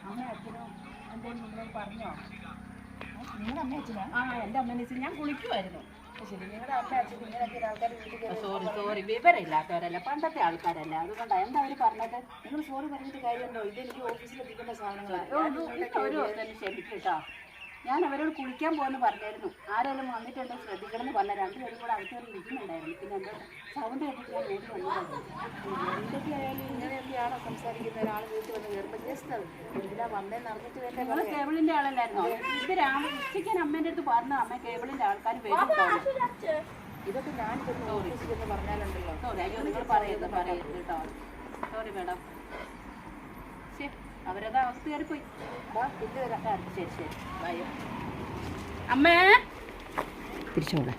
അമ്മ അച്ഛനും എന്തെങ്കിലും നിങ്ങളോട് പറഞ്ഞോ? നിങ്ങളുടെ അമ്മ അച്ഛനാ? ആ, എൻ്റെ അമ്മേനെ ഞാൻ കുളിക്കുമായിരുന്നു. ശരി, നിങ്ങളുടെ അമ്മ അച്ഛൻ ഇങ്ങനെയൊക്കെ ആൾക്കാർ വീട്ടിൽ സോറി വിവരമില്ലാത്തവരല്ല, പണ്ടത്തെ ആൾക്കാരല്ല, അതുകൊണ്ടാണ്. എന്താ അവർ പറഞ്ഞത്? നിങ്ങൾ സോറി പറഞ്ഞിട്ട് കാര്യമുണ്ടോ? ഇതെനിക്ക് ഓഫീസിൽ എത്തിക്കേണ്ട സാധനങ്ങളാണ്. ക്ഷമിക്കട്ടോ. ഞാൻ അവരോട് കുളിക്കാൻ പോകുമെന്ന് പറഞ്ഞായിരുന്നു. ആരെങ്കിലും വന്നിട്ടുണ്ടോ ശ്രദ്ധിക്കണമെന്ന് പറഞ്ഞ രണ്ടുപേരും കൂടെ അകത്തേറി ഇരിക്കുന്നുണ്ടായിരുന്നു. പിന്നെ എന്താ സൗണ്ട് കേട്ടിട്ട് ഞാൻ വീട്ടിൽ വന്നിട്ടുണ്ട്. എന്തൊക്കെയായാലും ഇങ്ങനെയൊക്കെയാണോ സംസാരിക്കുന്ന ഒരാൾ വീട്ടിൽ വന്ന് കയറുമ്പോൾ ജസ്റ്റ് എന്തിനാ വന്നേന്ന് അറിഞ്ഞിട്ട് വേണ്ടേ? നിങ്ങൾ കേബിളിൻ്റെ ആളല്ലായിരുന്നോ? ഇത് രാവിലെ ഉച്ചയ്ക്ക് അമ്മേൻ്റെ അടുത്ത് പറഞ്ഞു, അമ്മ കേബിളിൻ്റെ ആൾക്കാർ വരും. ഇതൊക്കെ ഞാനിതൊക്കെ ഓഫീസിലെന്ന് പറഞ്ഞാലുണ്ടല്ലോ. സോറി, അയ്യോ നിങ്ങൾ പറയരുത് കേട്ടോ. Sorry madam. ശരി, അവരത് അവസ്ഥ കയറിപ്പോയി. പിന്നെ വരാം. ശരി, ബൈ. അമ്മേ തിരിച്ചോളാം.